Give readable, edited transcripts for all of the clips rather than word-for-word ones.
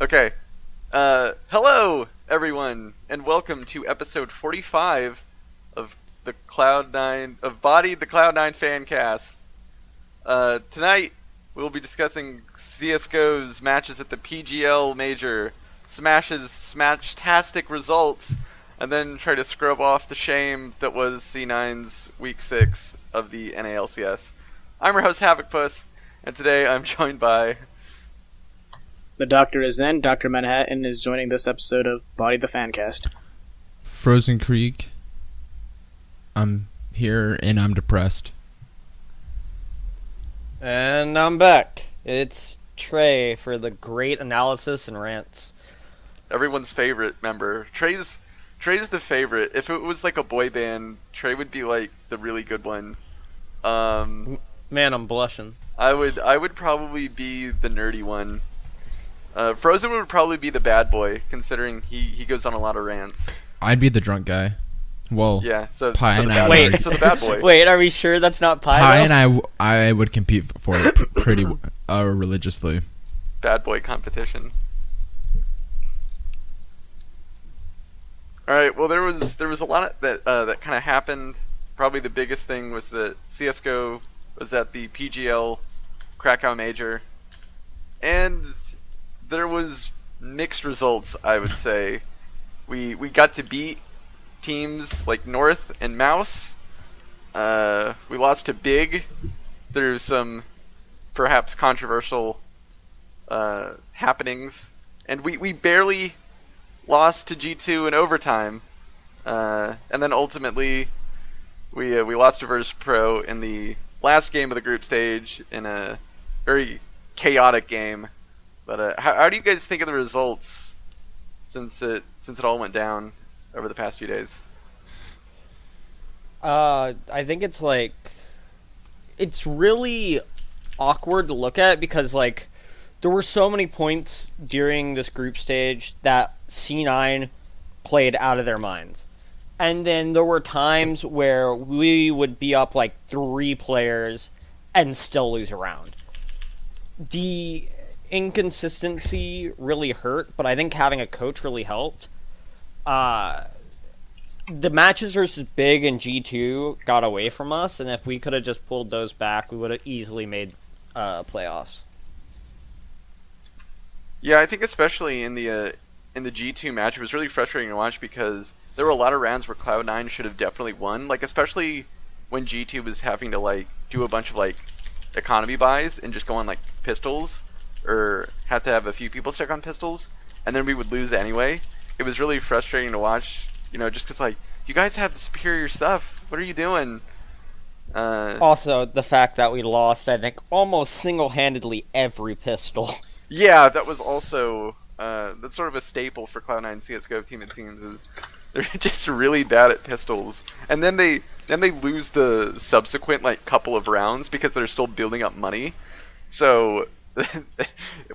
Okay. Hello, everyone, and welcome to episode 45 of the Cloud9 of Bodied, the Cloud9 Fancast. Tonight we'll be discussing CSGO's matches at the PGL Major, Smashtastic results, and then try to scrub off the shame that was C9's Week 6 of the NA LCS. I'm your host Havokpus, and today I'm joined by... The Doctor is in. Dr.Manhatten is joining this episode of Bodied the Fancast. Frozencreek. I'm here and I'm depressed. And I'm back. It's Trey for the great analysis and rants. Everyone's favorite member. Trey's the favorite. If it was like a boy band, Trey would be like the really good one. Man, I'm blushing. I would probably be the nerdy one. Frozen would probably be the bad boy, considering he goes on a lot of rants. I'd be the drunk guy. Well, Yeah, so Pie so and the I bad would- boy. So the bad boy. Wait, are we sure that's not Pie? Pie though? and I would compete for it pretty religiously. Bad boy competition. All right. Well, there was a lot that kind of happened. Probably the biggest thing was that CS:GO was at the PGL Krakow Major, and there was mixed results. I would say we got to beat teams like North and Mouse. We lost to Big through some perhaps controversial happenings, and we barely lost to G2 in overtime, and then ultimately we lost to Versus Pro in the last game of the group stage in a very chaotic game. But how do you guys think of the results since it all went down over the past few days? I think it's really awkward to look at because there were so many points during this group stage that C9 played out of their minds. And then there were times where we would be up 3 players and still lose a round. The inconsistency really hurt, but I think having a coach really helped. The matches versus Big and G2 got away from us, and if we could have just pulled those back, we would have easily made playoffs. Yeah, I think especially in the G2 match, it was really frustrating to watch because there were a lot of rounds where Cloud9 should have definitely won. Especially when G2 was having to do a bunch of economy buys and just go on pistols, or had to have a few people stuck on pistols, and then we would lose anyway. It was really frustrating to watch, just because you guys have superior stuff. What are you doing? Also, the fact that we lost, I think, almost single-handedly every pistol. Yeah, that was also that's sort of a staple for Cloud9 CS:GO team. It seems is they're just really bad at pistols, and then they lose the subsequent couple of rounds because they're still building up money. So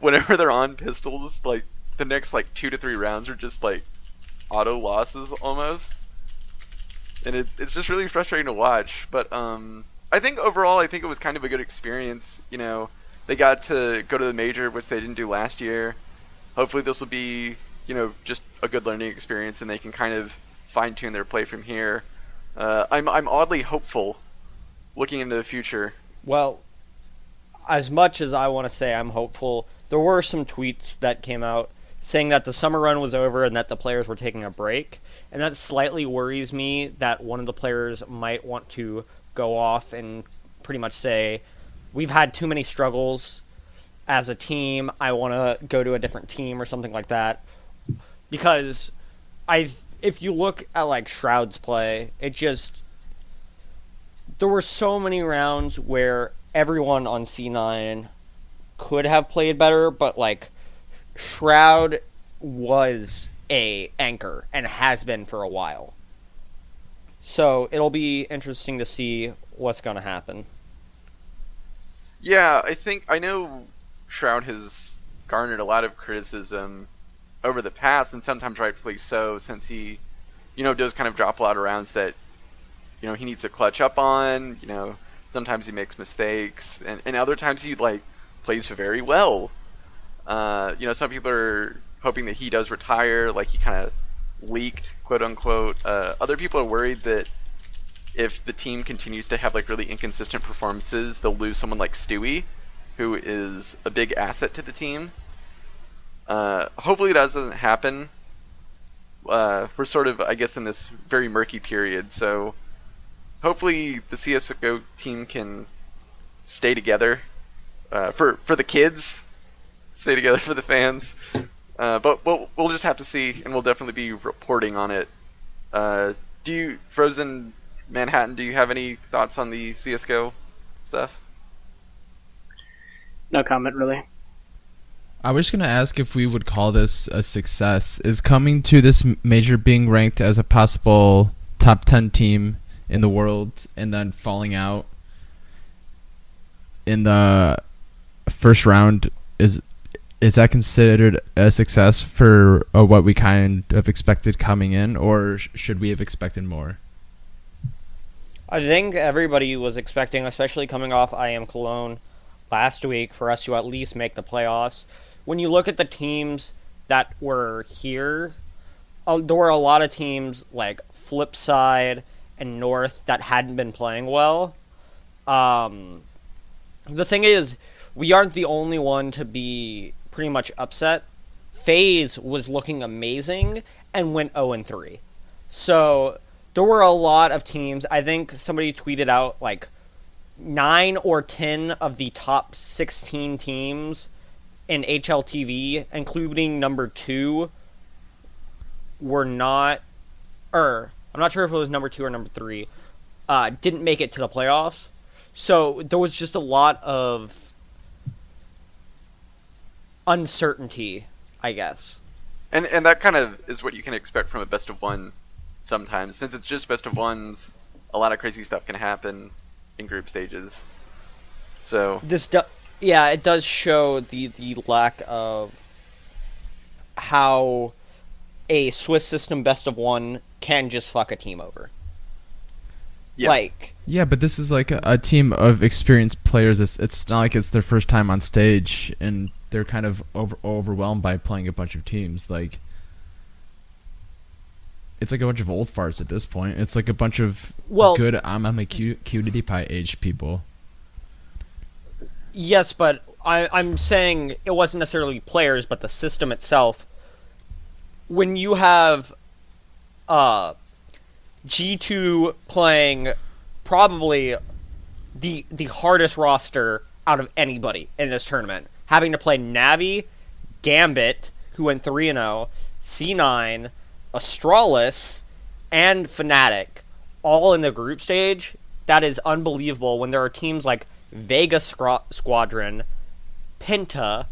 whenever they're on pistols, the next 2 to 3 rounds are just auto losses almost, and it's just really frustrating to watch. But I think overall, it was kind of a good experience. They got to go to the major, which they didn't do last year. Hopefully this will be, just a good learning experience, and they can kind of fine-tune their play from here. I'm oddly hopeful looking into the future. Well, as much as I want to say I'm hopeful, there were some tweets that came out saying that the summer run was over and that the players were taking a break, and that slightly worries me that one of the players might want to go off and pretty much say, we've had too many struggles as a team, I want to go to a different team or something like that. Because if you look at Shroud's play, there were so many rounds where everyone on C9 could have played better, but Shroud was a anchor and has been for a while. So it'll be interesting to see what's going to happen. Yeah, I know Shroud has garnered a lot of criticism over the past, and sometimes rightfully so, since he, does kind of drop a lot of rounds that, he needs to clutch up on. Sometimes he makes mistakes, and other times he plays very well. Some people are hoping that he does retire, like he kind of leaked, quote unquote. Other people are worried that if the team continues to have like really inconsistent performances, they'll lose someone like Stewie, who is a big asset to the team. Hopefully that doesn't happen. We're sort of, I guess, in this very murky period, so hopefully the CSGO team can stay together for the kids, stay together for the fans. But we'll just have to see, and we'll definitely be reporting on it. Manhattan, do you have any thoughts on the CSGO stuff? No comment, really. I was going to ask if we would call this a success. Is coming to this major being ranked as a possible top 10 team in the world and then falling out in the first round, is that considered a success for what we kind of expected coming in, or should we have expected more? I think everybody was expecting, especially coming off I Am Cologne last week, for us to at least make the playoffs. When you look at the teams that were here, there were a lot of teams like Flipside and North that hadn't been playing well. The thing is, we aren't the only one to be pretty much upset. FaZe was looking amazing and went 0-3. So there were a lot of teams. I think somebody tweeted out like 9 or 10 of the top 16 teams in HLTV, including number 2, were not, or I'm not sure if it was number 2 or number 3, didn't make it to the playoffs. So there was just a lot of uncertainty, I guess. And that kind of is what you can expect from a best of one sometimes. Since it's just best of ones, a lot of crazy stuff can happen in group stages. So it does show the lack of how a Swiss system best of one can just fuck a team over. Yeah, but this is like a team of experienced players. It's not like it's their first time on stage and they're kind of overwhelmed by playing a bunch of teams. Like, it's like a bunch of old farts at this point. It's like a bunch of good I'm a cutie pie age people. Yes, but I'm saying it wasn't necessarily players, but the system itself. When you have G2 playing probably the hardest roster out of anybody in this tournament, having to play Navi, Gambit, who went 3-0, C9, Astralis, and Fnatic, all in the group stage, that is unbelievable when there are teams like Vega Squadron, Penta,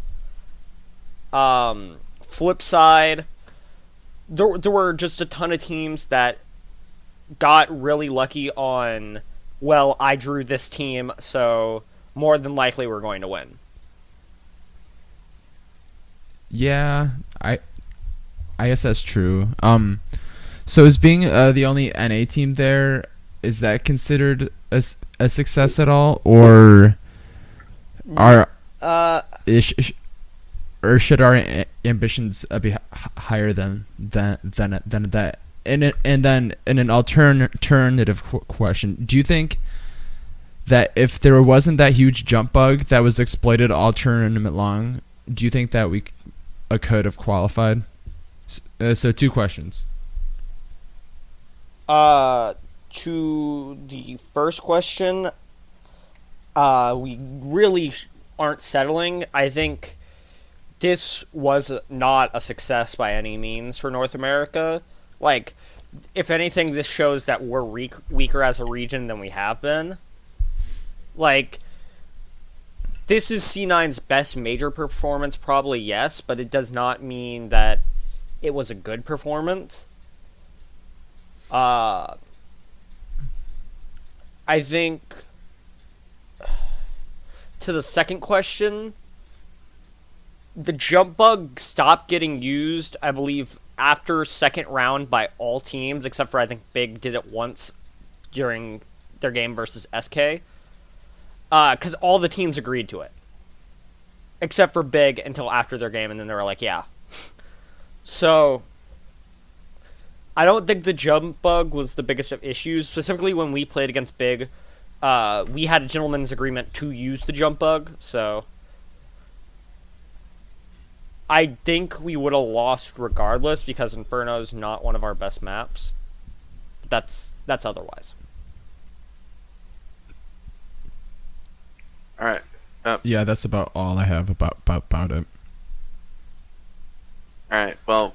Flipside. There were just a ton of teams that got really lucky on, well, I drew this team, so more than likely we're going to win. Yeah, I guess that's true. So is being the only NA team there, is that considered a success at all, or should our ambitions be higher than that? And then in an alternative question, do you think that if there wasn't that huge jump bug that was exploited all tournament long, do you think that we could have qualified? So 2 questions. To the first question, we really aren't settling. I think this was not a success by any means for North America. Like, if anything, this shows that we're weaker as a region than we have been. Like, this is C9's best major performance, probably, yes, but it does not mean that it was a good performance. I think, to the second question, the jump bug stopped getting used, I believe, after second round by all teams, except for I think Big did it once during their game versus SK. Because all the teams agreed to it. except for Big until after their game, and then they were like, yeah. So I don't think the jump bug was the biggest of issues. Specifically, when we played against Big, we had a gentleman's agreement to use the jump bug, so I think we would have lost regardless because Inferno's not one of our best maps. But that's otherwise. All right. Yeah, that's about all I have about it. All right. Well,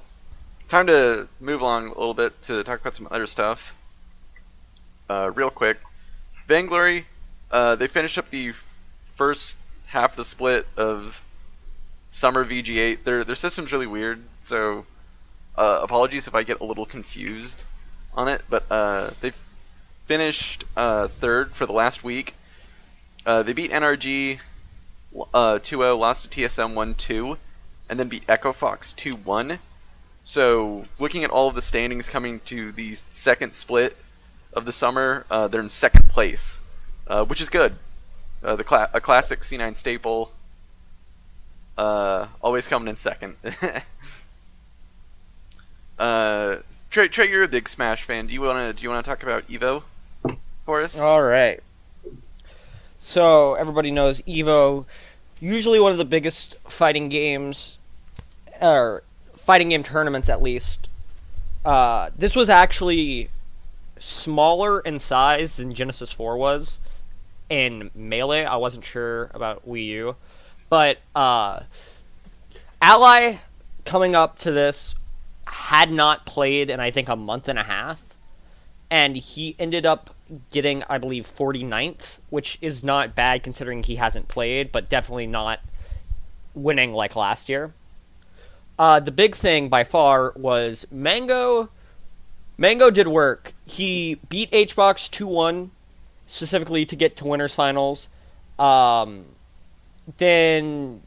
time to move along a little bit to talk about some other stuff. Real quick, Vainglory, they finished up the first half of the split of Summer VG8. Their system's really weird, so apologies if I get a little confused on it. But they finished third for the last week. They beat NRG 2-0, lost to TSM 1-2, and then beat Echo Fox 2-1. So, looking at all of the standings coming to the second split of the summer, they're in second place, which is good. A classic C9 staple, always coming in second. Trey, you're a big Smash fan. Do you wanna talk about Evo for us? All right. So everybody knows Evo, usually one of the biggest fighting games, or fighting game tournaments at least. This was actually smaller in size than Genesis 4 was in Melee. I wasn't sure about Wii U. But Ally, coming up to this, had not played in, I think, a month and a half. And he ended up getting, I believe, 49th, which is not bad considering he hasn't played, but definitely not winning like last year. The big thing by far was Mango. Mango did work. He beat HBox 2-1, specifically to get to winners finals. Then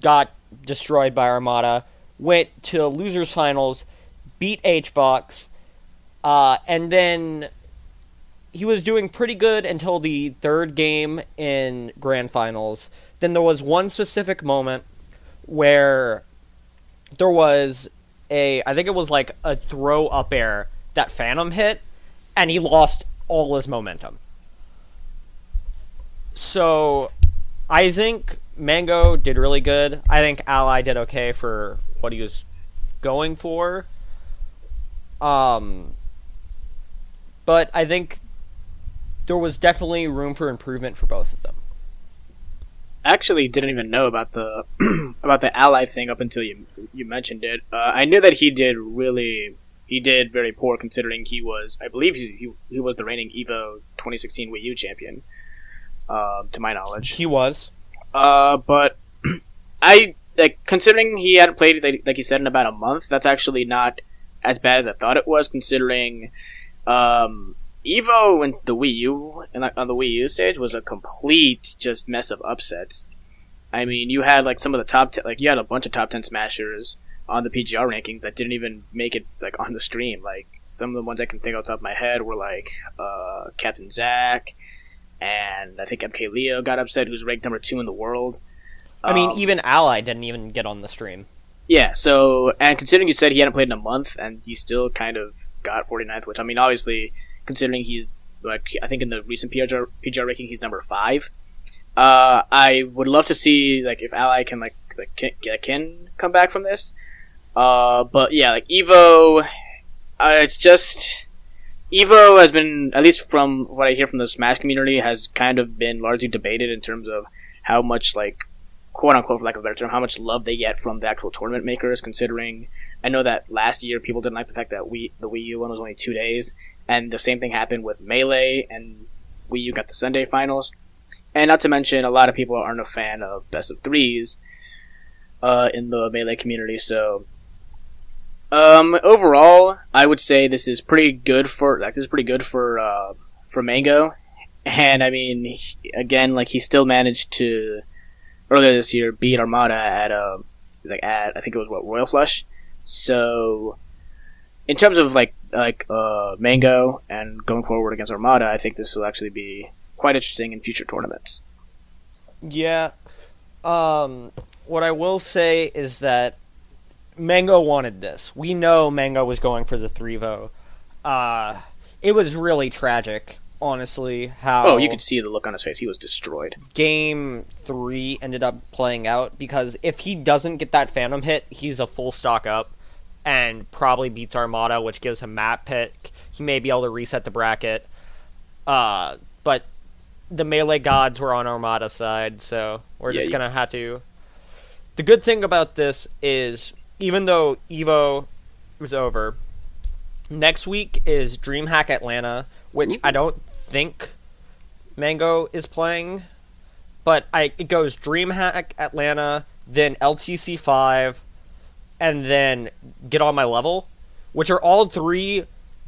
got destroyed by Armada. Went to losers finals, beat HBox, and then he was doing pretty good until the third game in grand finals. Then there was one specific moment where there was I think it was like a throw up air that Phantom hit, and he lost all his momentum. So I think Mango did really good. I think Ally did okay for what he was going for. But I think there was definitely room for improvement for both of them. I actually didn't even know about the about the Ally thing up until you mentioned it. I knew that he did very poor considering he was, I believe he was the reigning Evo 2016 Wii U champion, to my knowledge. He was. But considering he hadn't played, like you said, in about a month, that's actually not as bad as I thought it was, considering Evo and the Wii U, on the Wii U stage, was a complete just mess of upsets. I mean, you had like some of the top 10, you had a bunch of top 10 smashers on the PGR rankings that didn't even make it like on the stream. Like some of the ones I can think off the top of my head were like Captain Zach, and I think MK Leo got upset, who's ranked number 2 in the world. I mean, even Ally didn't even get on the stream. Yeah, so, and considering you said he hadn't played in a month, and he still kind of got 49th, which, I mean, obviously, considering he's, like, I think in the recent PGR ranking, he's number 5. I would love to see, like, if Ally can, can come back from this. But, yeah, like, Evo, it's just, Evo has been, at least from what I hear from the Smash community, has kind of been largely debated in terms of how much, like, quote-unquote, for lack of a better term, how much love they get from the actual tournament makers, considering I know that last year people didn't like the fact that the Wii U one was only 2 days, and the same thing happened with Melee, and Wii U got the Sunday finals. And not to mention, a lot of people aren't a fan of best of threes in the Melee community, so overall, I would say this is pretty good for Mango. And I mean, again, like, he still managed to earlier this year beat Armada at I think it was Royal Flush. So in terms of Mango and going forward against Armada, I think this will actually be quite interesting in future tournaments. Yeah. What I will say is that Mango wanted this. We know Mango was going for the 3-0. It was really tragic, honestly, how Oh, you could see the look on his face. He was destroyed. Game 3 ended up playing out, because if he doesn't get that Phantom hit, he's a full stock up and probably beats Armada, which gives him map pick. He may be able to reset the bracket. But the melee gods were on Armada's side, so we're just going to have to... The good thing about this is, even though EVO is over, next week is DreamHack Atlanta, which I don't think Mango is playing, but it goes DreamHack Atlanta, then LTC 5, and then Get On My Level, which are all 3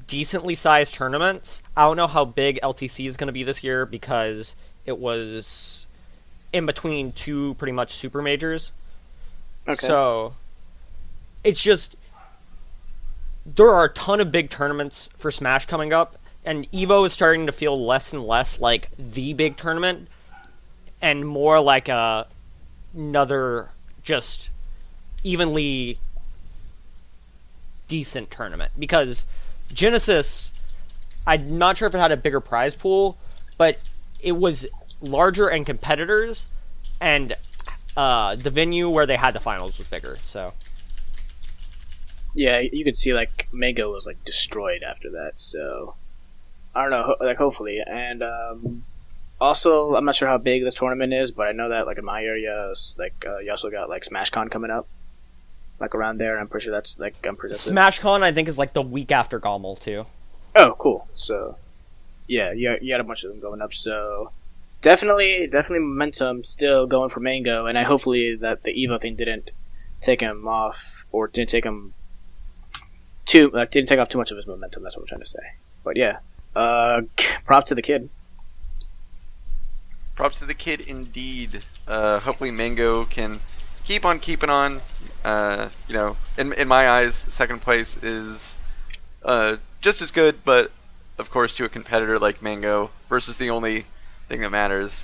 decently sized tournaments. I don't know how big LTC is going to be this year, because it was in between 2 pretty much super majors. Okay. So it's just, there are a ton of big tournaments for Smash coming up, and EVO is starting to feel less and less like the big tournament and more like another just evenly decent tournament. Because Genesis, I'm not sure if it had a bigger prize pool, but it was larger and competitors, and the venue where they had the finals was bigger, so... Yeah, you could see, like, Mango was, like, destroyed after that, so... I don't know, like, hopefully. And, also, I'm not sure how big this tournament is, but I know that, like, in my area, like, you also got, like, SmashCon coming up. Like, around there, I'm pretty sure that's, like, SmashCon, I think, is, like, the week after Gommel, too. Oh, cool. So, yeah, you had a bunch of them going up, so... Definitely momentum still going for Mango, and I hopefully that the EVO thing didn't take him off, or didn't take him didn't take off too much of his momentum. That's what I'm trying to say. But yeah, props to the kid. Props to the kid indeed. Hopefully Mango can keep on keeping on. In my eyes, second place is just as good, but of course to a competitor like Mango versus the only thing that matters.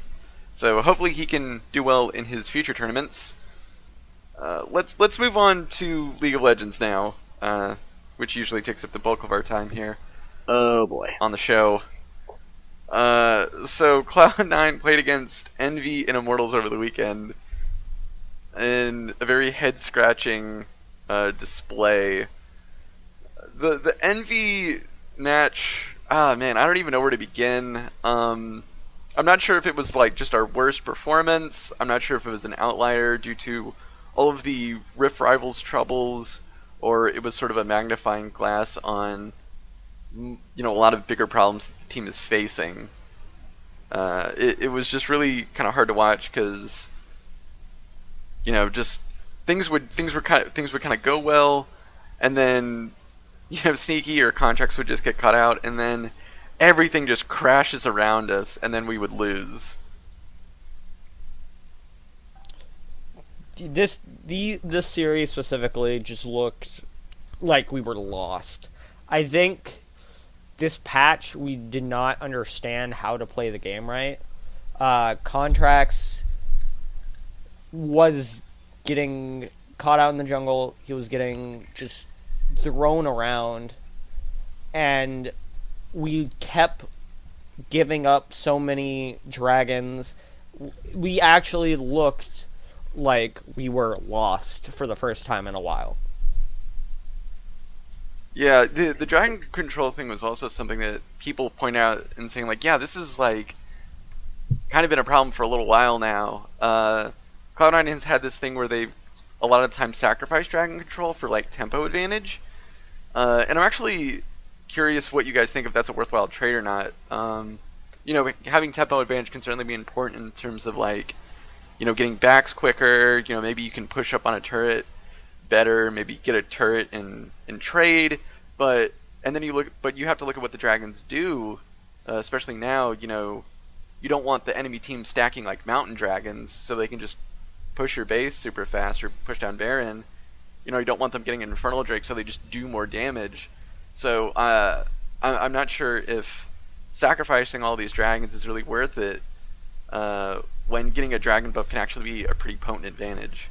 So hopefully he can do well in his future tournaments. Let's move on to League of Legends now, which usually takes up the bulk of our time here. Oh boy. On the show. So Cloud9 played against NV and Immortals over the weekend in a very head-scratching display. The NV match, man, I don't even know where to begin. I'm not sure if it was like just our worst performance. I'm not sure if it was an outlier due to all of the Rift Rivals troubles, or it was sort of a magnifying glass on a lot of bigger problems that the team is facing. It was just really kind of hard to watch because just things would kind of go well, and then Sneaky or contracts would just get cut out, and then everything just crashes around us, and then we would lose. This series specifically just looked like we were lost. I think this patch we did not understand how to play the game right. Contracts was getting caught out in the jungle. He was getting just thrown around, and we kept giving up so many dragons. We actually looked like we were lost for the first time in a while. Yeah, the dragon control thing was also something that people point out and saying like, yeah, this is like kind of been a problem for a little while now. Cloud9 has had this thing where they've a lot of times sacrificed dragon control for like tempo advantage. And I'm actually curious what you guys think, if that's a worthwhile trade or not. Having tempo advantage can certainly be important in terms of like, getting backs quicker. Maybe you can push up on a turret better. Maybe get a turret in trade. But you have to look at what the dragons do, especially now. You don't want the enemy team stacking like mountain dragons, so they can just push your base super fast or push down Baron. You don't want them getting an Infernal Drake, so they just do more damage. So I'm not sure if sacrificing all these dragons is really worth it. when getting a dragon buff can actually be a pretty potent advantage.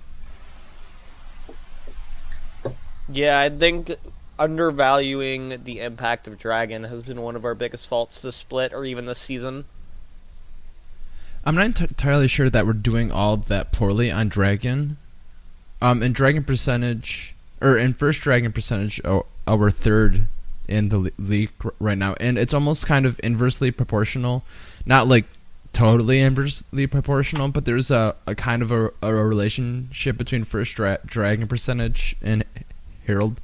Yeah, I think undervaluing the impact of dragon has been one of our biggest faults this split, or even this season. I'm not entirely sure that we're doing all that poorly on dragon. In dragon percentage, or in first dragon percentage, we're third in the league right now, and it's almost kind of inversely proportional. Not like totally inversely proportional, but there's a kind of a relationship between first dragon percentage and herald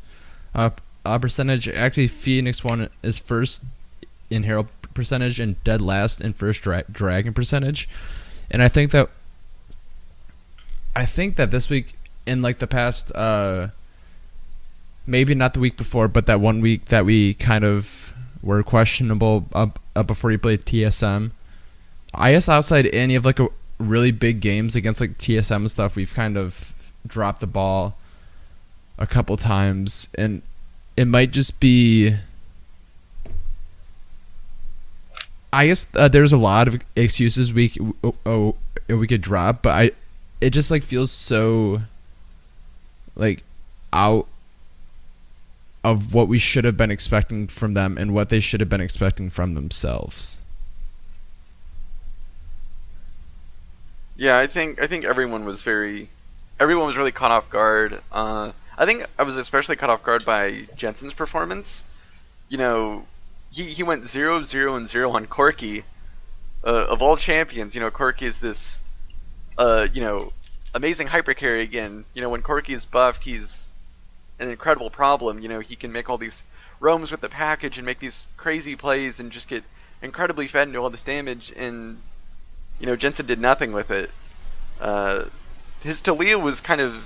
percentage. Actually, Phoenix 1 is first in herald percentage and dead last in first dragon percentage. And I think that this week, in like the past, maybe not the week before, but that 1 week that we kind of were questionable before we played TSM, I guess outside any of like a really big games against like TSM and stuff, we've kind of dropped the ball a couple times, and it might just be, I guess there's a lot of excuses we could drop, but it just like feels so like out of what we should have been expecting from them and what they should have been expecting from themselves. Yeah, I think everyone was really caught off guard. I think I was especially caught off guard by Jensen's performance. You know, he went 0-0-0 on Corki. Of all champions, you know, Corki is this, you know, amazing hyper carry again. You know, when Corki is buffed, he's an incredible problem. You know, he can make all these roams with the package and make these crazy plays and just get incredibly fed into all this damage. And, you know, Jensen did nothing with it. His Talia was kind of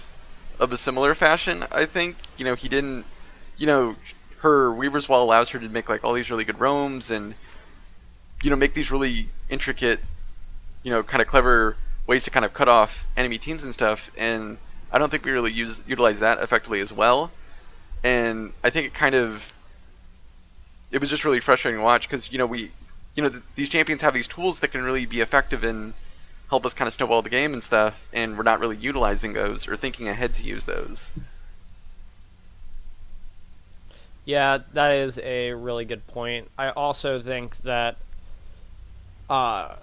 a similar fashion, I think. You know, he didn't, you know, her Weaver's Wall allows her to make like all these really good roams and, you know, make these really intricate, you know, kind of clever ways to kind of cut off enemy teams and stuff, and I don't think we really utilize that effectively as well. And I think it was just really frustrating to watch, because, you know, these champions have these tools that can really be effective and help us kind of snowball the game and stuff, and we're not really utilizing those or thinking ahead to use those. Yeah, that is a really good point. I also think that our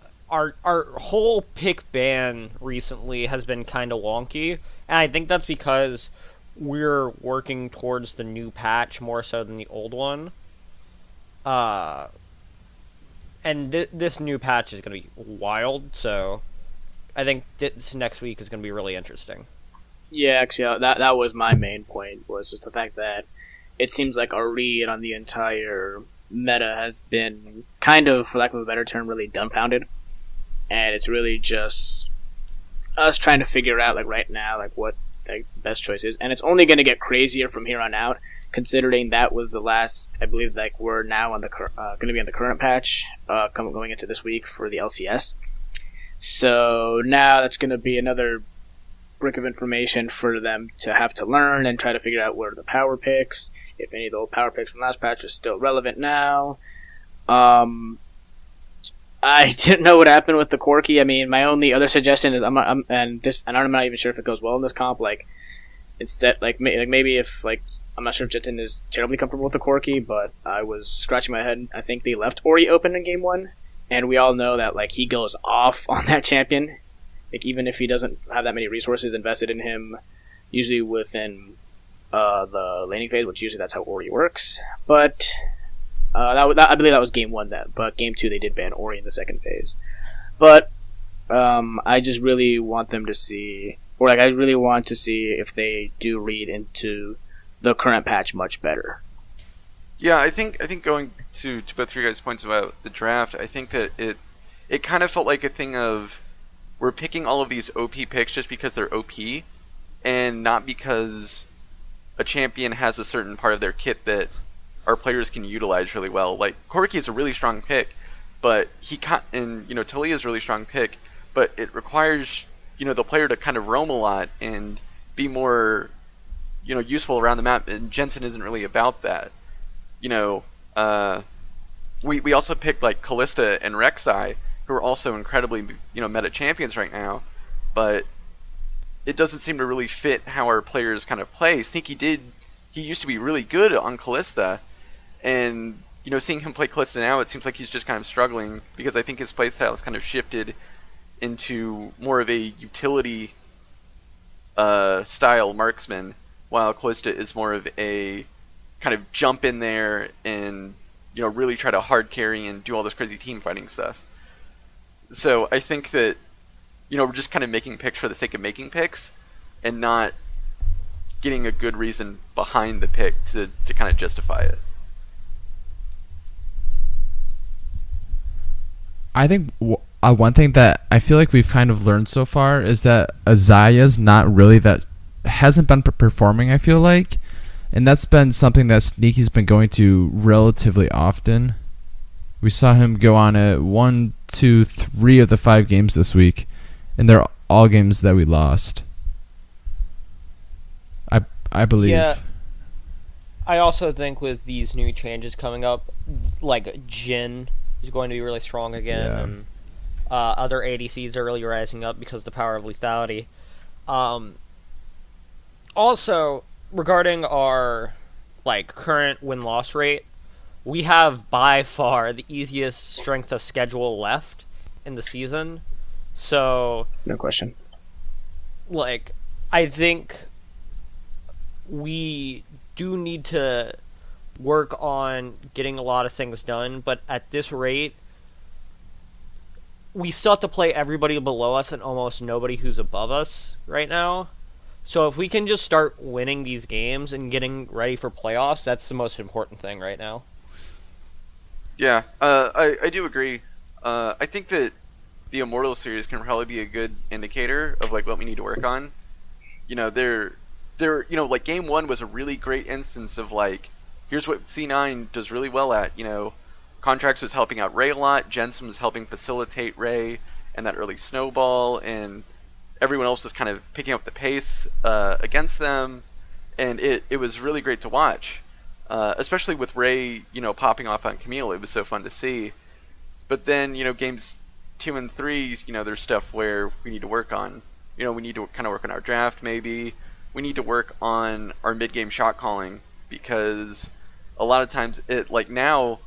whole pick ban recently has been kind of wonky, and I think that's because we're working towards the new patch more so than the old one. And this new patch is going to be wild, so I think this next week is going to be really interesting. Yeah, actually, that was my main point, was just the fact that it seems like our read on the entire meta has been kind of, for lack of a better term, really dumbfounded. And it's really just us trying to figure out, like, right now, like, what the best choice is. And it's only going to get crazier from here on out, considering that was the last, I believe, like, we're now on the going to be on the current patch going into this week for the LCS. So now that's going to be another brick of information for them to have to learn and try to figure out where the power picks, if any of the old power picks from last patch are still relevant now. I didn't know what happened with the Corki. I mean, my only other suggestion is, I'm not even sure if it goes well in this comp. Like, instead, maybe if, like, I'm not sure if Jitten is terribly comfortable with the Corki, but I was scratching my head. I think they left Ori open in game 1, and we all know that, like, he goes off on that champion. Like, even if he doesn't have that many resources invested in him, usually within the laning phase, which usually that's how Ori works. But I believe that was game 1 then. But game 2 they did ban Ori in the second phase. But I just really want them to see, or like I really want to see if they do read into the current patch much better. Yeah, I think going to both of your guys' points about the draft, I think that it kind of felt like a thing of, we're picking all of these OP picks just because they're OP, and not because a champion has a certain part of their kit that our players can utilize really well. Like, Corki is a really strong pick, but and, you know, Talia is a really strong pick, but it requires, you know, the player to kind of roam a lot and be more, you know, useful around the map, and Jensen isn't really about that. You know, we also picked, like, Callista and Rek'Sai, who are also incredibly, meta champions right now, but it doesn't seem to really fit how our players kind of play. He used to be really good on Kalista, and seeing him play Kalista now, it seems like he's just kind of struggling because I think his playstyle has kind of shifted into more of a utility style marksman, while Kalista is more of a kind of jump in there and really try to hard carry and do all this crazy team fighting stuff. So I think that we're just kind of making picks for the sake of making picks and not getting a good reason behind the pick to kind of justify it. I think one thing that I feel like we've kind of learned so far is that Azaya's not really hasn't been performing, I feel like. And that's been something that Sneaky's been going to relatively often. We saw him go on at 1, 2, 3 of the 5 games this week, and they're all games that we lost. I believe. Yeah. I also think with these new changes coming up, like Jin is going to be really strong again, and other ADCs are really rising up because of the power of lethality. Also, regarding our current win-loss rate, we have by far the easiest strength of schedule left in the season. So no question. I think we do need to work on getting a lot of things done, but at this rate, we still have to play everybody below us and almost nobody who's above us right now. So if we can just start winning these games and getting ready for playoffs, that's the most important thing right now. Yeah, I do agree. I think that the Immortal series can probably be a good indicator of what we need to work on. Game 1 was a really great instance of here's what C9 does really well at. Contracts was helping out Ray a lot, Jensen was helping facilitate Ray and that early snowball, and everyone else was kind of picking up the pace against them, and it was really great to watch. Especially with Ray, popping off on Camille, it was so fun to see. But then, games 2 and 3, there's stuff where we need to work on. We need to kind of work on our draft, maybe. We need to work on our mid-game shot calling, because a lot of times, now,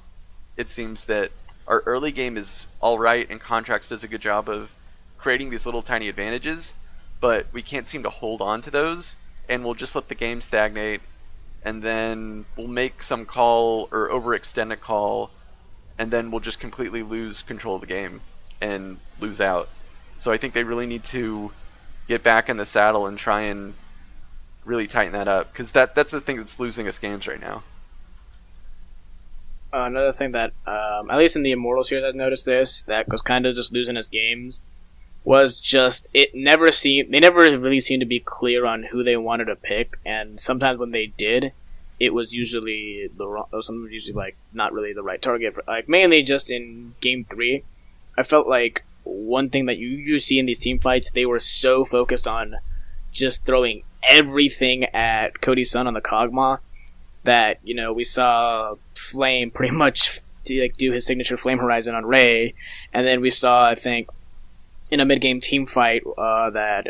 it seems that our early game is alright, and Contracts does a good job of creating these little tiny advantages, but we can't seem to hold on to those, and we'll just let the game stagnate, and then we'll make some call or overextend a call, and then we'll just completely lose control of the game and lose out. So I think they really need to get back in the saddle and try and really tighten that up, because that's the thing that's losing us games right now. Another thing that, at least in the Immortal series, I've noticed this, that was kind of just losing us games, was just, they never really seemed to be clear on who they wanted to pick, and sometimes when they did, it was usually not really the right target for, mainly just in Game 3. I felt like one thing that you usually see in these team fights, they were so focused on just throwing everything at Cody's son on the Kog'Maw that, we saw Flame pretty much do his signature Flame Horizon on Ray, and then we saw, I think, in a mid-game team fight that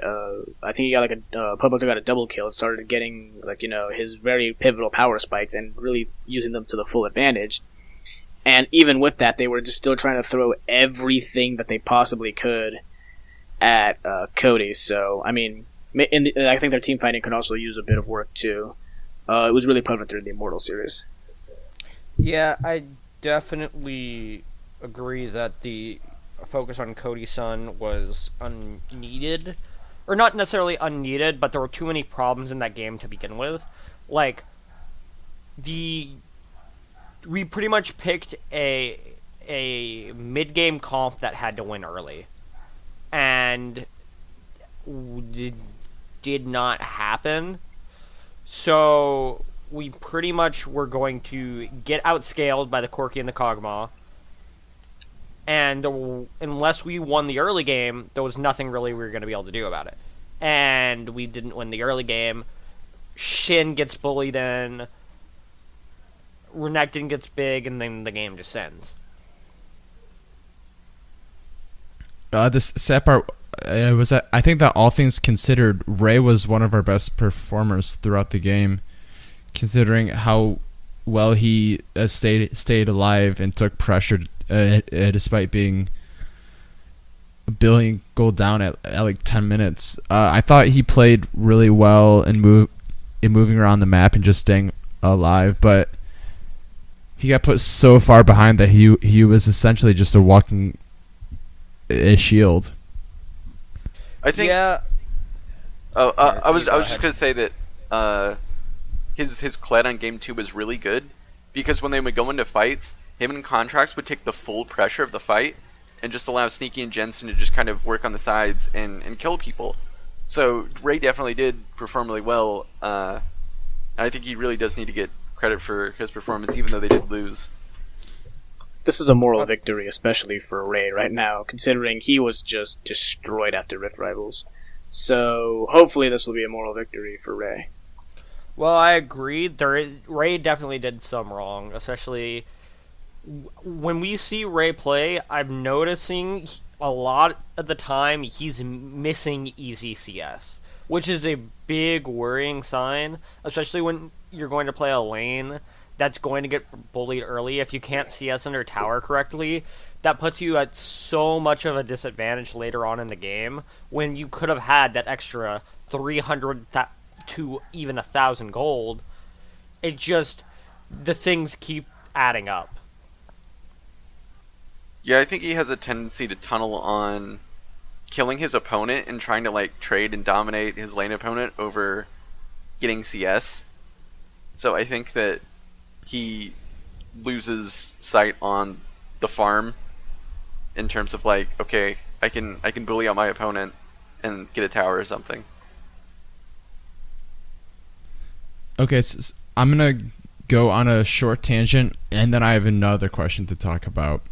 I think he got Public got a double kill and started getting his very pivotal power spikes and really using them to the full advantage. And even with that, they were just still trying to throw everything that they possibly could at Cody. So I mean, I think their team fighting could also use a bit of work too. It was really prevalent through the Immortal series. Yeah, I definitely agree that the focus on Cody's son was unneeded. Or not necessarily unneeded, but there were too many problems in that game to begin with. We pretty much picked a mid-game comp that had to win early. And did not happen. So we pretty much were going to get outscaled by the Corki and the Kog'Maw. And unless we won the early game, there was nothing really we were going to be able to do about it. And we didn't win the early game. Shin gets bullied in. Renekton gets big, and then the game just ends. the sad part was that I think that all things considered, Ray was one of our best performers throughout the game, considering how well he stayed alive and took pressure despite being a billion goal down at like 10 minutes. I thought he played really well in moving around the map and just staying alive, but he got put so far behind that he was essentially just a walking shield. I think. Yeah. Oh, I was Go just ahead. gonna say that his Cloud9 game 2 was really good because when they would go into fights, him and Contracts would take the full pressure of the fight and just allow Sneaky and Jensen to just kind of work on the sides and kill people. So Ray definitely did perform really well. And I think he really does need to get credit for his performance, even though they did lose. This is a moral victory, especially for Ray right now, considering he was just destroyed after Rift Rivals. So hopefully this will be a moral victory for Ray. Well, I agree. Ray definitely did some wrong, especially when we see Ray play. I'm noticing a lot of the time he's missing easy CS, which is a big worrying sign, especially when you're going to play a lane that's going to get bullied early. If you can't CS under tower correctly, that puts you at so much of a disadvantage later on in the game when you could have had that extra 300 to even 1,000 gold. It just, the things keep adding up. Yeah, I think he has a tendency to tunnel on killing his opponent and trying to like trade and dominate his lane opponent over getting CS. So I think that he loses sight on the farm in terms of like, okay, I can bully out my opponent and get a tower or something. Okay, so I'm gonna go on a short tangent, and then I have another question to talk about.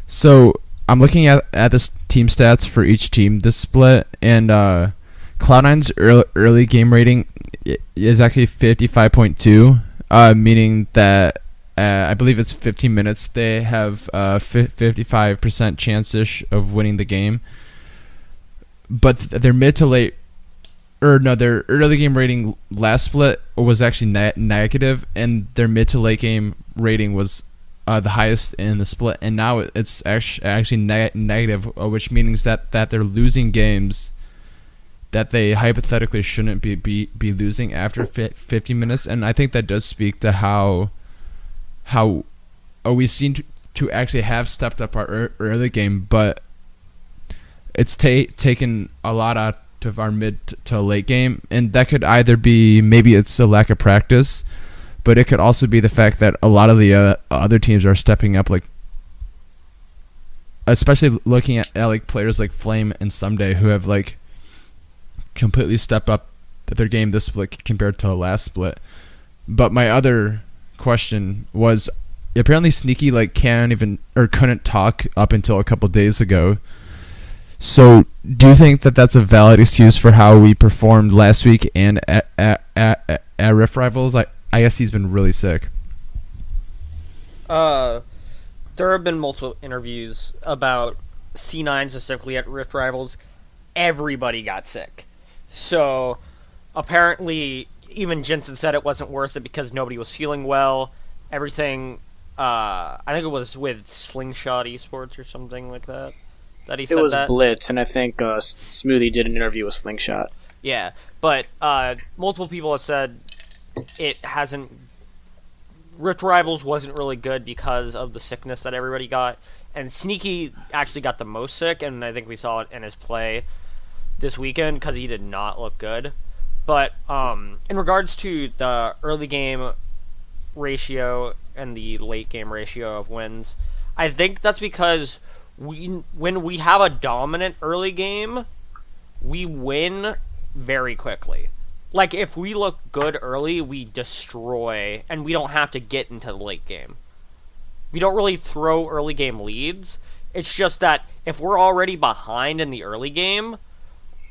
So I'm looking at this team stats for each team this split, and Cloud9's early game rating is actually 55.2, meaning that I believe it's 15 minutes. They have 55% chance-ish of winning the game, but their mid to late, their early game rating last split was actually negative, and their mid to late game rating was the highest in the split, and now it's actually negative, which means that they're losing games that they hypothetically shouldn't be losing after 50 minutes, and I think that does speak to how we seem to actually have stepped up our early game, but it's taken a lot out of our mid to late game, and that could either be maybe it's a lack of practice, but it could also be the fact that a lot of the other teams are stepping up, like especially looking at like players like Flame and Someday, who have like completely stepped up their game this split compared to the last split. But my other question was, apparently Sneaky like can't even or couldn't talk up until a couple days ago. So do you think that that's a valid excuse for how we performed last week and at Rift Rivals? I guess he's been really sick. There have been multiple interviews about C9 specifically at Rift Rivals. Everybody got sick. So apparently even Jensen said it wasn't worth it because nobody was feeling well. Everything, I think it was with Slingshot Esports or something like that he said that. It was Blitz, and I think Smoothie did an interview with Slingshot. Yeah, but multiple people have said it hasn't. Rift Rivals wasn't really good because of the sickness that everybody got, and Sneaky actually got the most sick, and I think we saw it in his play this weekend because he did not look good. But in regards to the early game ratio and the late game ratio of wins, I think that's because when we have a dominant early game, we win very quickly. Like, if we look good early, we destroy, and we don't have to get into the late game. We don't really throw early game leads. It's just that if we're already behind in the early game,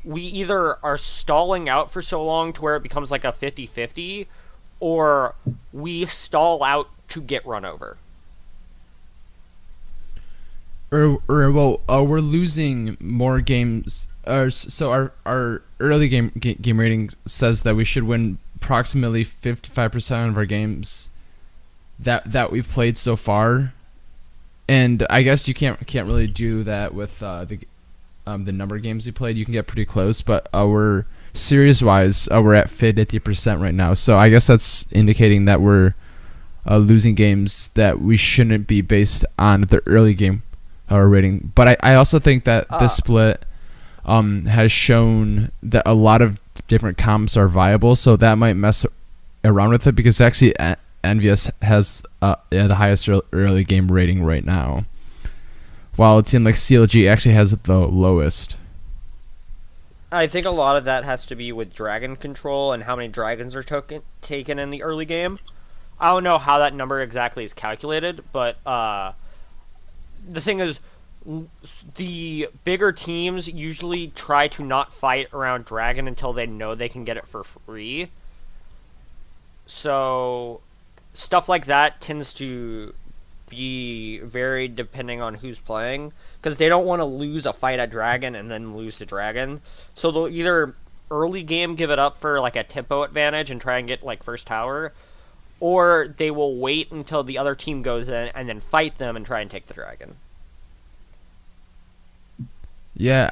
we either are stalling out for so long to where it becomes like a 50-50, or we stall out to get run over. we're losing more games. So our early game rating says that we should win approximately 55% of our games that we've played so far, and I guess you can't really do that with the number of games we played. You can get pretty close, but we're series wise we're at 50% right now. So I guess that's indicating that we're losing games that we shouldn't be based on the early game rating. But I also think that this split has shown that a lot of different comps are viable, so that might mess around with it, because actually EnVyUs has the highest early game rating right now, while a team like CLG actually has the lowest. I think a lot of that has to be with dragon control and how many dragons are taken in the early game. I don't know how that number exactly is calculated, but the thing is, the bigger teams usually try to not fight around dragon until they know they can get it for free. So stuff like that tends to be varied depending on who's playing, because they don't want to lose a fight at dragon and then lose the dragon. So they'll either early game give it up for like a tempo advantage and try and get like first tower, or they will wait until the other team goes in and then fight them and try and take the dragon. Yeah,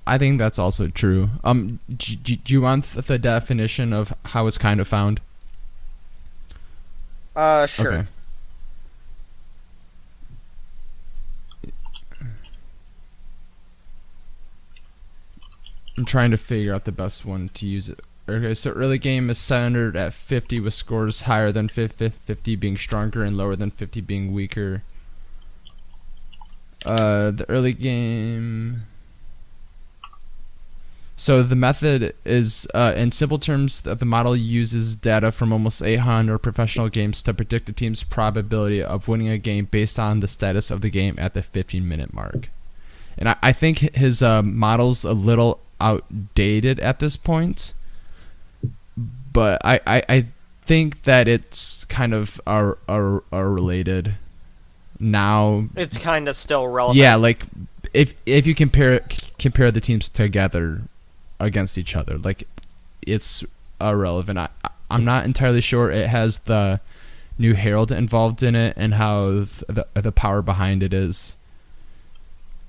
I think that's also true. Do you want the definition of how it's kind of found? Sure. Okay. I'm trying to figure out the best one to use it. Okay, so early game is centered at 50 with scores higher than 50 being stronger and lower than 50 being weaker. The early game... So the method is, in simple terms, the model uses data from almost 800 professional games to predict a team's probability of winning a game based on the status of the game at the 15-minute mark. And I think his model's a little outdated at this point, but I think that it's kind of are related now. It's kind of still relevant. Yeah, like if you compare the teams together against each other, like it's irrelevant. I'm not entirely sure it has the new Herald involved in it and how the power behind it is.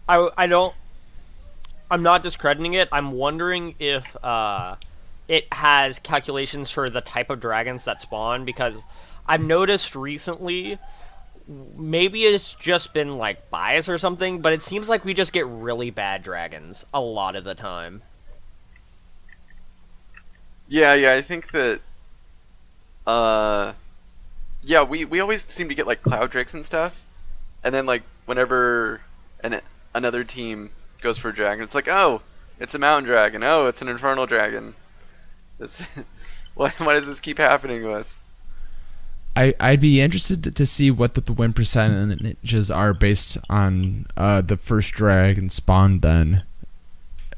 I'm not discrediting it. I'm wondering if it has calculations for the type of dragons that spawn, because I've noticed recently, maybe it's just been like bias or something, but it seems like we just get really bad dragons a lot of the time. Yeah, I think that, we always seem to get like cloud drakes and stuff, and then like whenever another team goes for a dragon, it's like, oh, it's a mountain dragon, oh, it's an infernal dragon. Why does this keep happening with? I'd be interested to see what the win percentages are based on the first dragon spawn then,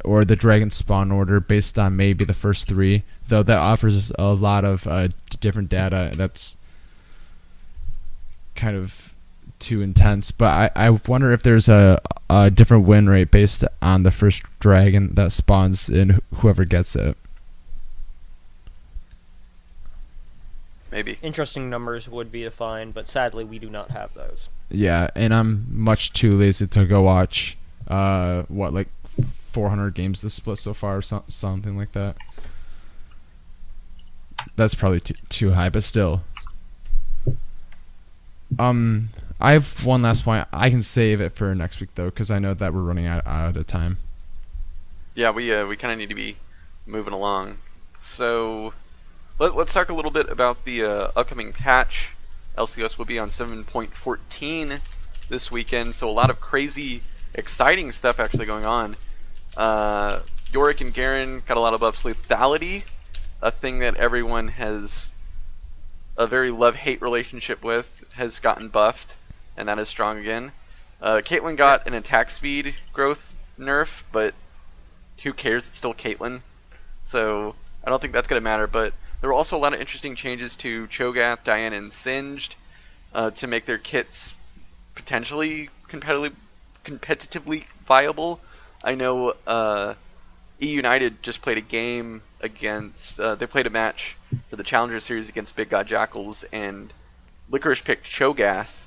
or the dragon spawn order based on maybe the first three, though that offers a lot of different data that's kind of too intense. But I wonder if there's a different win rate based on the first dragon that spawns in whoever gets it. Maybe. Interesting numbers would be defined, but sadly we do not have those. Yeah, and I'm much too lazy to go watch like 400 games this split so far, or something like that. That's probably too high, but still. I have one last point. I can save it for next week though, because I know that we're running out of time. Yeah, we kind of need to be moving along. So let's talk a little bit about the upcoming patch. LCS will be on 7.14 this weekend, so a lot of crazy, exciting stuff actually going on. Yorick and Garen got a lot of buffs. Lethality, a thing that everyone has a very love-hate relationship with, has gotten buffed, and that is strong again. Caitlyn got an attack speed growth nerf, but who cares? It's still Caitlyn, so I don't think that's going to matter. But there were also a lot of interesting changes to Cho'Gath, Diana, and Singed to make their kits potentially competitively viable. I know E United just played a game against. They played a match for the Challenger Series against Big God Jackals, and Licorice picked Cho'Gath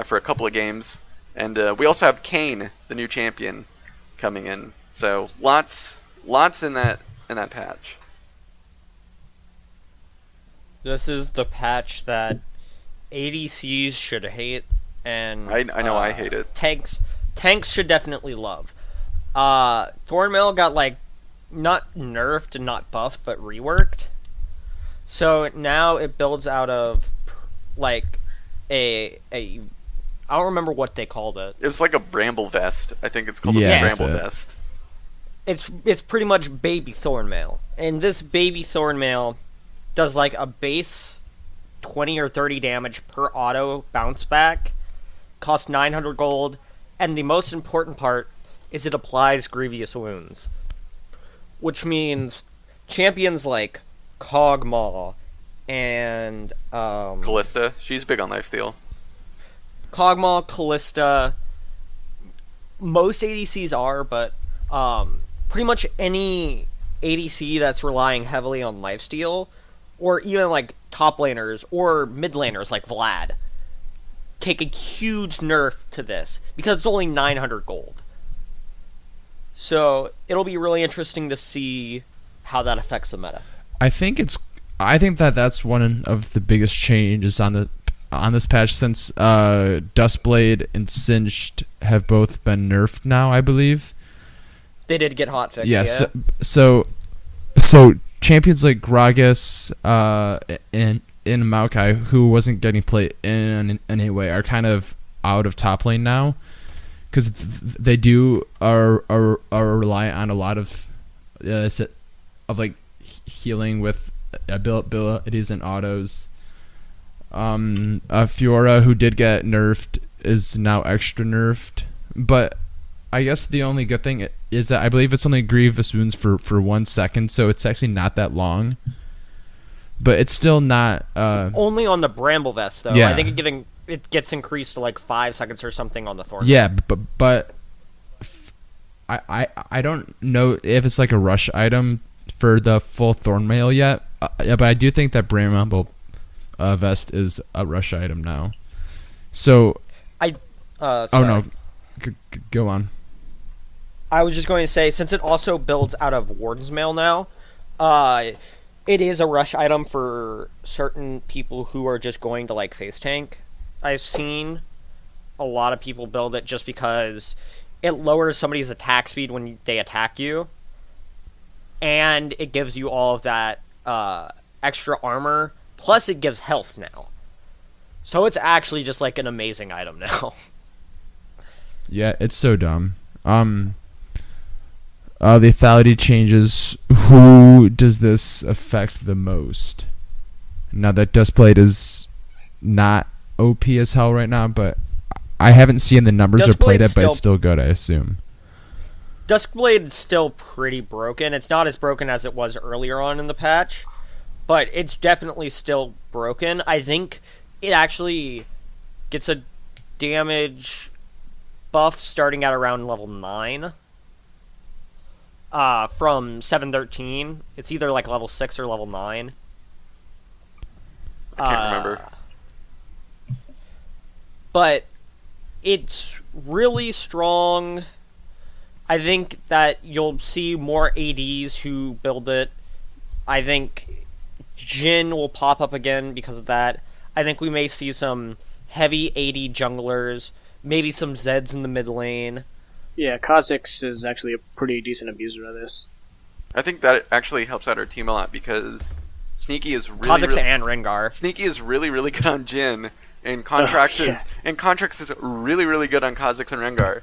for a couple of games, and we also have Kane, the new champion, coming in. So lots in that patch. This is the patch that ADCs should hate, and I know I hate it. Tanks should definitely love. Thornmail got like not nerfed and not buffed, but reworked. So now it builds out of like a I don't remember what they called it. It was like a bramble vest. I think it's called Yeah, a bramble that's vest. It's pretty much baby Thornmail, and this baby Thornmail does like a base 20 or 30 damage per auto bounce back, costs 900 gold, and the most important part is it applies grievous wounds, which means champions like Kog'Maw and Callista, she's big on lifesteal. Kog'Maw, Callista, most ADCs are, but pretty much any ADC that's relying heavily on lifesteal, or even like top laners or mid laners like Vlad, take a huge nerf to this because it's only 900 gold. So it'll be really interesting to see how that affects the meta. I think that's one of the biggest changes on this patch, since Duskblade and Singed have both been nerfed now, I believe. They did get hotfixed. Yeah. Yeah. So champions like Gragas and Maokai, who wasn't getting played in any way, are kind of out of top lane now, because they are reliant on a lot of like healing with abilities and autos. Fiora, who did get nerfed, is now extra nerfed, but I guess the only good thing is that I believe it's only grievous wounds for 1 second, so it's actually not that long. But it's still not only on the Bramble Vest though. Yeah. I think it gets increased to like 5 seconds or something on the Thorn. Yeah, but I don't know if it's like a rush item for the full Thornmail yet. But I do think that Bramble Vest is a rush item now. So sorry. oh no, go on. I was just going to say, since it also builds out of Warden's Mail now, it is a rush item for certain people who are just going to like face tank. I've seen a lot of people build it just because it lowers somebody's attack speed when they attack you, and it gives you all of that extra armor, plus it gives health now. So it's actually just like an amazing item now. Yeah, it's so dumb. The lethality changes. Who does this affect the most? Now that Duskblade is not OP as hell right now, but I haven't seen the numbers or played it, but it's still good, I assume. Duskblade is still pretty broken. It's not as broken as it was earlier on in the patch, but it's definitely still broken. I think it actually gets a damage buff starting at around level 9. From 713. It's either like level 6 or level 9. I can't remember. But it's really strong. I think that you'll see more ADs who build it. I think Jhin will pop up again because of that. I think we may see some heavy AD junglers, maybe some Zeds in the mid lane. Yeah, Kha'Zix is actually a pretty decent abuser of this. I think that actually helps out our team a lot because Sneaky is really Kha'Zix and Rengar. Sneaky is really good on Jhin, and Contracts is really good on Kha'Zix and Rengar.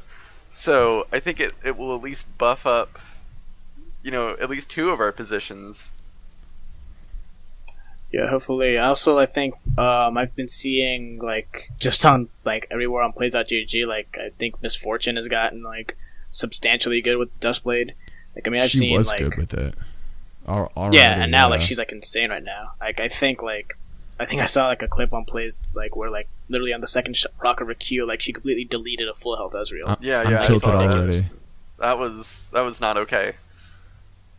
So I think it will at least buff up, at least 2 of our positions. Yeah, hopefully. Also, I think I've been seeing just on everywhere on plays.gg, I think Misfortune has gotten substantially good with Duskblade. I've she seen was good with it. Already, yeah, and now she's insane right now. I think I think I saw like a clip on plays like where like literally on the second proc of a Q, like she completely deleted a full health Ezreal. Yeah, I'm I tilted saw that. already. That was not okay.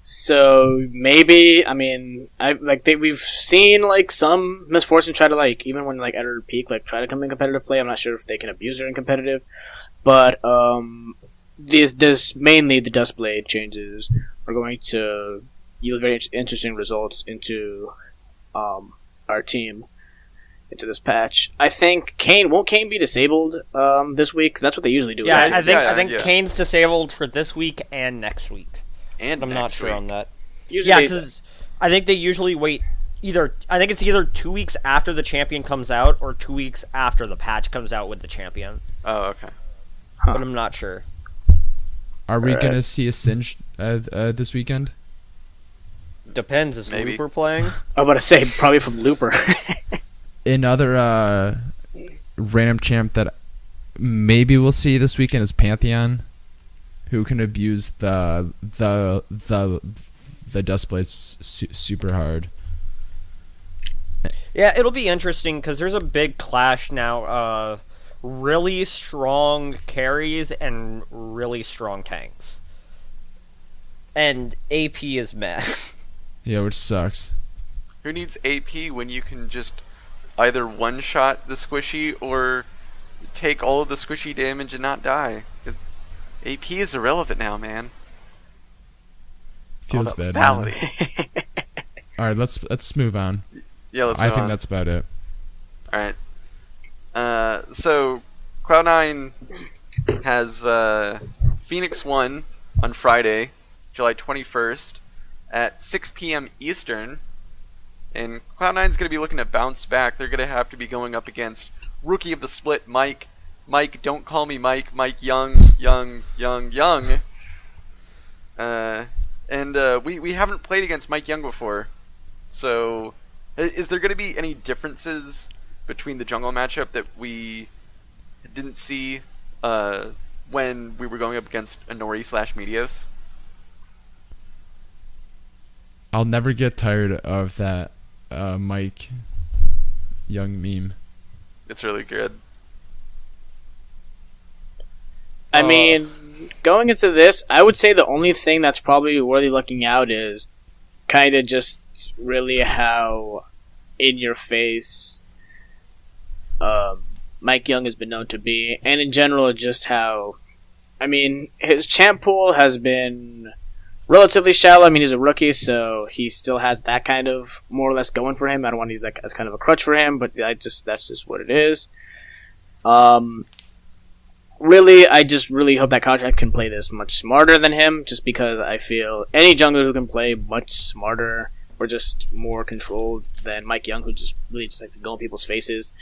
So maybe we've seen like some misfortune try to like even when like at her peak like try to come in competitive play. I'm not sure if they can abuse her in competitive, but this mainly the Dustblade changes are going to yield very interesting results into our team into this patch. I think won't Kane be disabled this week? That's what they usually do. Yeah, right? I think Kane's disabled for this week and next week. And I'm not sure on that. Usually, Yeah, because I think they usually wait I think it's either 2 weeks after the champion comes out or 2 weeks after the patch comes out with the champion. Oh, okay. But I'm not sure. Are we gonna see a Singe this weekend? Depends. Is Maybe. Looper playing? I'm about to say probably from Looper. Another random champ that maybe we'll see this weekend is Pantheon, who can abuse the Dustblades super hard. Yeah, it'll be interesting because there's a big clash now. Really strong carries and really strong tanks. And AP is meh. Yeah, which sucks. Who needs AP when you can just either one-shot the squishy or take all of the squishy damage and not die? AP is irrelevant now, man. Feels All bad. that Man. lethality. All right, let's move on. Yeah, let's I move think on. that's about it. Alright. So, Cloud9 has Phoenix 1 on Friday, July 21st at 6 p.m. Eastern. And Cloud9's going to be looking to bounce back. They're going to have to be going up against Rookie of the Split, Mike. Mike, don't call me Mike. Mike Young. We haven't played against Mike Young before. So, is there going to be any differences between the jungle matchup that we didn't see when we were going up against Inori/Medios? I'll never get tired of that Mike Young meme. It's really good. I mean, going into this, I would say the only thing that's probably worthy looking out is kind of just really how in your face Mike Young has been known to be, and in general, just how, I mean, his champ pool has been relatively shallow. I mean, he's a rookie, so he still has that kind of more or less going for him. I don't want to use that as kind of a crutch for him, but that's just what it is. Really, I just really hope that Contract can play this much smarter than him, just because I feel any jungler who can play much smarter or just more controlled than Mike Young, who just really just likes to go in people's faces.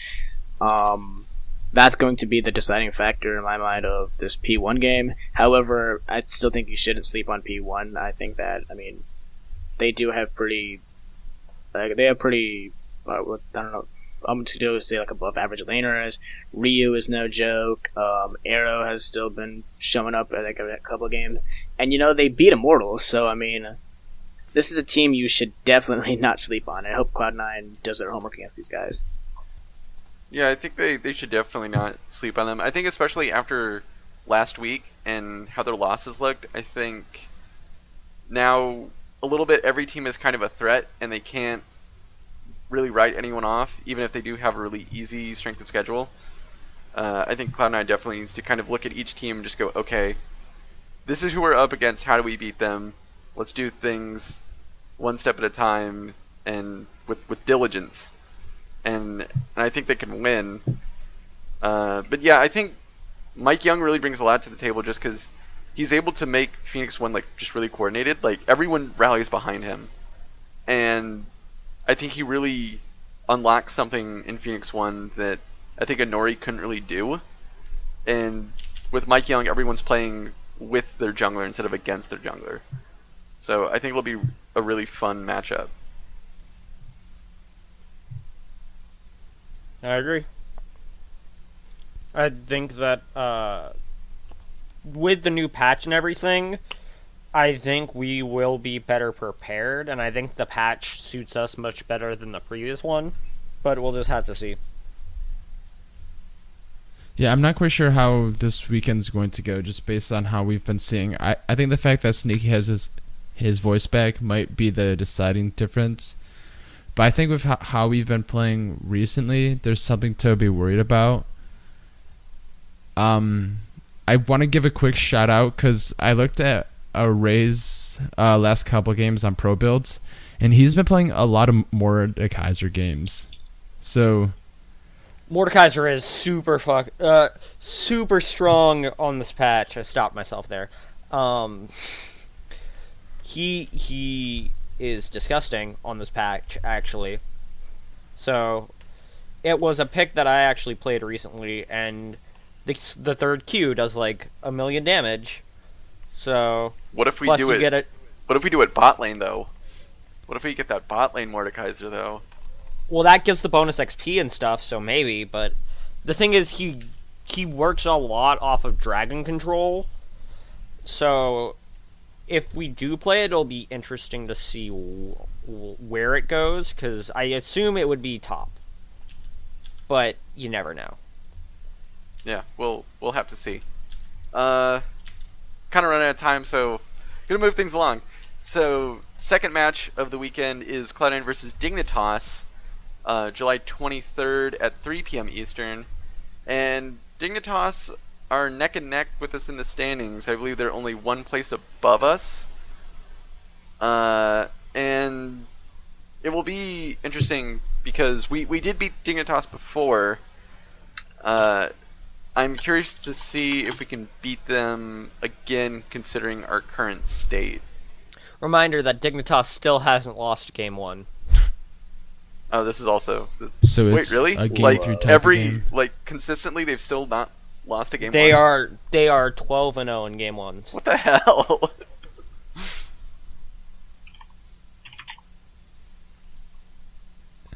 That's going to be the deciding factor in my mind of this P1 game. However, I still think you shouldn't sleep on P1. I think that, I mean, they do have pretty, I don't know, I'm just going to say like above average laners. Ryu is no joke. Arrow has still been showing up I think a couple of games. And you know, they beat Immortals, so I mean, this is a team you should definitely not sleep on. I hope Cloud9 does their homework against these guys. Yeah, I think they should definitely not sleep on them. I think especially after last week and how their losses looked, I think now a little bit every team is kind of a threat and they can't really write anyone off, even if they do have a really easy strength of schedule. I think Cloud9 definitely needs to kind of look at each team and just go, okay, this is who we're up against, how do we beat them? Let's do things one step at a time and with diligence. And I think they can win. But yeah, I think Mike Young really brings a lot to the table just because he's able to make Phoenix 1 like just really coordinated. Like everyone rallies behind him. And I think he really unlocks something in Phoenix 1 that I think Inori couldn't really do. And with Mike Young, everyone's playing with their jungler instead of against their jungler. So I think it'll be a really fun matchup. I agree. I think that with the new patch and everything, I think we will be better prepared, and I think the patch suits us much better than the previous one. but we'll just have to see. Yeah, I'm not quite sure how this weekend's going to go, just based on how we've been seeing. I think the fact that Sneaky has his voice back might be the deciding difference. But I think with how we've been playing recently, there's something to be worried about. I want to give a quick shout out because I looked at Ray's last couple games on Pro Builds, and he's been playing a lot of Mordekaiser games. So Mordekaiser is super strong on this patch. I stopped myself there. He is disgusting on this patch, actually. So it was a pick that I actually played recently, and the third Q does like 1 million damage. So what if we plus do you it? get it. What if we do it bot lane though? What if we get that bot lane Mordekaiser though? Well, that gives the bonus XP and stuff, so maybe. But the thing is, he works a lot off of dragon control. So if we do play it, it'll be interesting to see where it goes, because I assume it would be top. But you never know. Yeah, we'll have to see. Kind of running out of time, so gonna move things along. So second match of the weekend is Cloud9 versus Dignitas, July 23rd at 3 p.m. Eastern, and Dignitas are neck and neck with us in the standings. I believe they're only one place above us, and it will be interesting because we did beat Dignitas before. I'm curious to see if we can beat them again, considering our current state. Reminder that Dignitas still hasn't lost game 1. Oh, this is also. So wait, it's really? a game Like through type of game. consistently, they've still not lost a game. They are 12-0 in game 1s. What the hell?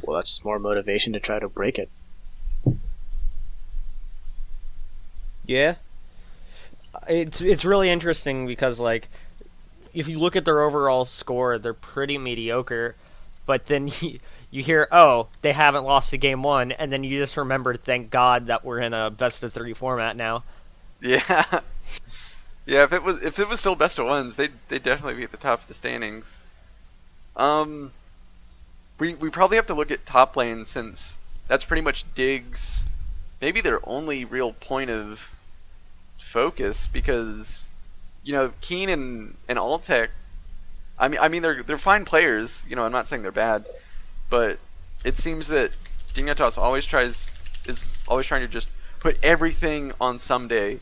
Well, that's just more motivation to try to break it. Yeah, it's really interesting because, like, if you look at their overall score, they're pretty mediocre. But then you hear, oh, they haven't lost a game 1, and then you just remember, thank God that we're in a best of 3 format now. Yeah, yeah. If it was still best of ones, they'd definitely be at the top of the standings. We probably have to look at top lane, since that's pretty much Dig's maybe their only real point of focus, because Keen and Altec, I mean they're fine players, I'm not saying they're bad, but it seems that Dignitas is always trying to just put everything on Someday,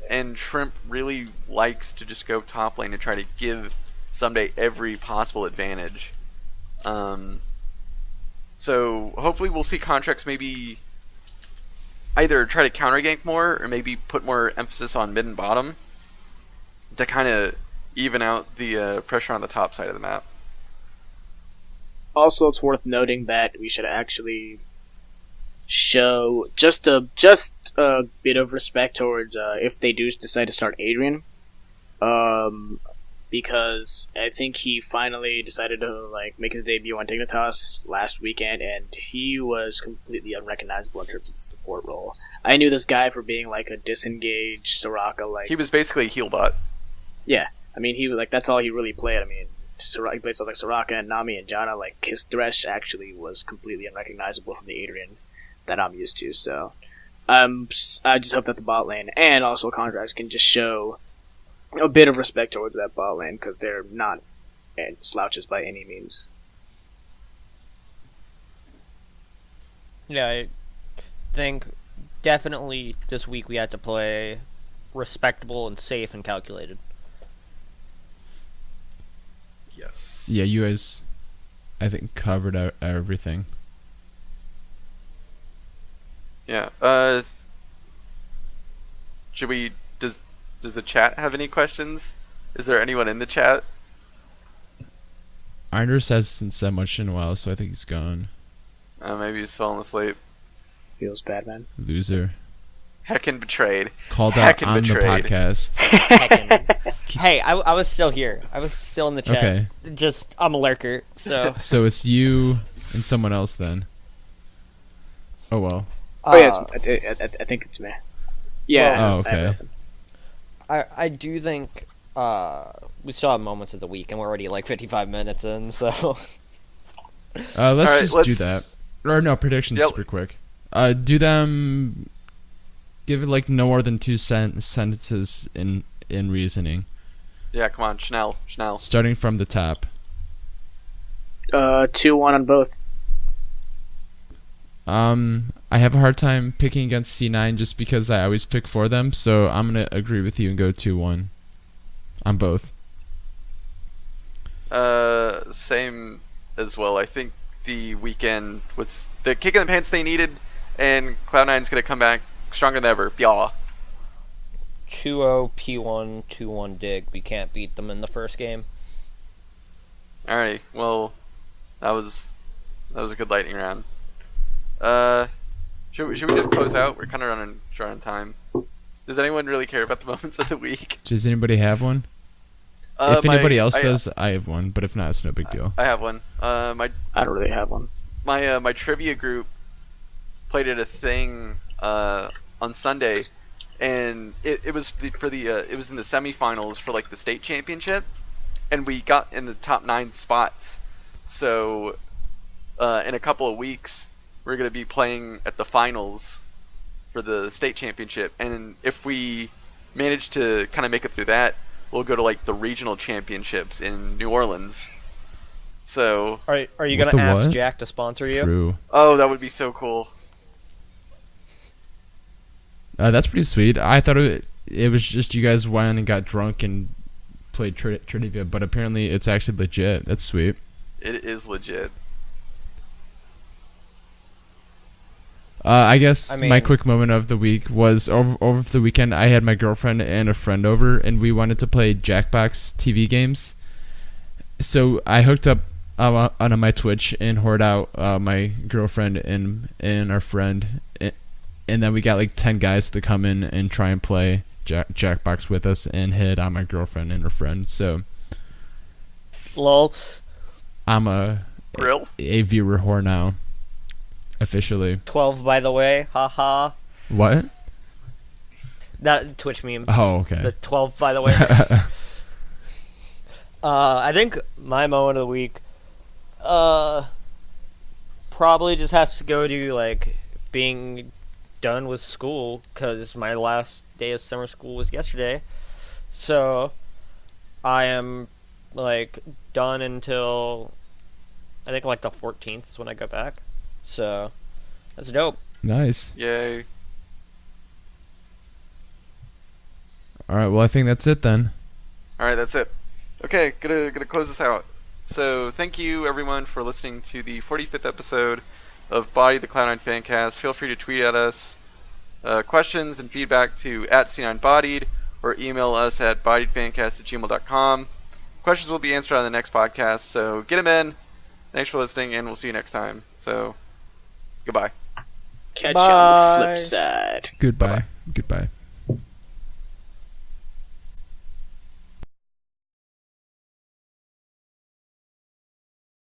and Shrimp really likes to just go top lane and try to give Someday every possible advantage. So hopefully we'll see Contracts maybe either try to counter gank more, or maybe put more emphasis on mid and bottom to kind of even out the pressure on the top side of the map. Also, it's worth noting that we should actually show just a bit of respect towards if they do decide to start Adrian, because I think he finally decided to make his debut on Dignitas last weekend, and he was completely unrecognizable in terms of the support role. I knew this guy for being a disengaged Soraka. He was basically a heal bot. Yeah, I mean he that's all he really played. I mean, he played stuff like Soraka and Nami and Janna. His thresh actually was completely unrecognizable from the Adrian that I'm used to. So I just hope that the bot lane and also Contracts can just show a bit of respect towards that bot lane, because they're not slouches by any means. Yeah, I think definitely this week we had to play respectable and safe and calculated. Yes. Yeah, you guys, I think, covered everything. Yeah. Should we? Does the chat have any questions? Is there anyone in the chat? Anders hasn't said much in a while, so I think he's gone. Maybe he's fallen asleep. Feels bad, man. Loser. Heckin' betrayed. Called out Heckin' on betrayed. the podcast. Hey, I was still here. I was still in the chat. Okay. Just, I'm a lurker, so... So it's you and someone else then. Oh well. Oh yeah, I think it's me. Yeah. Oh, okay. I do think we still have moments of the week, and we're already like 55 minutes in, so. Let's do that. Or no, predictions super quick. Do them. Give it like no more than 2 sentences in reasoning. Yeah, come on, Schnell. Starting from the top. 2-1 on both. I have a hard time picking against C9 just because I always pick for them, so I'm gonna agree with you and go 2-1 on both. Same as well. I think the weekend was the kick in the pants they needed, and Cloud9's gonna come back stronger than ever. Yeah. 2-0 P1, 2-1 Dig. We can't beat them in the first game. Alrighty. Well, that was a good lightning round. Should we just close out? We're kind of running short on time. Does anyone really care about the moments of the week? Does anybody have one? If anybody else does, I have one. But if not, it's no big deal. I have one. I don't really have one. My trivia group played at a thing on Sunday, and it was it was in the semifinals for like the state championship, and we got in the top 9 spots. So in a couple of weeks, we're gonna be playing at the finals for the state championship, and if we manage to kind of make it through that, we'll go to like the regional championships in New Orleans. So Are you gonna ask Jack to sponsor you? True. Oh, that would be so cool. That's pretty sweet. I thought it was just you guys went and got drunk and played trivia, but apparently it's actually legit. That's sweet. It is legit. I guess my quick moment of the week was over the weekend. I had my girlfriend and a friend over, and we wanted to play Jackbox TV games. So I hooked up on my Twitch and hoard out my girlfriend and our friend, and then we got like 10 guys to come in and try and play Jackbox with us and hit on my girlfriend and her friend. So, lol. I'm a viewer whore now. Officially. 12, by the way. Haha. What? That Twitch meme. Oh, okay. The 12, by the way. I think my moment of the week probably just has to go to like being done with school, because my last day of summer school was yesterday. So I am like done until I think like the 14th is when I go back. So that's dope. Nice. Yay. Alright, well I think that's it then. Alright, that's it. Okay, gonna close this out. So thank you everyone for listening to the 45th episode of Bodied, the Cloud9 Fancast. Feel free to tweet at us questions and feedback to @C9Bodied or email us at bodiedfancast@gmail.com. Questions will be answered on the next podcast, so get them in. Thanks for listening, and we'll see you next time. So, goodbye. Catch you on the flip side. Goodbye. Bye-bye. Goodbye.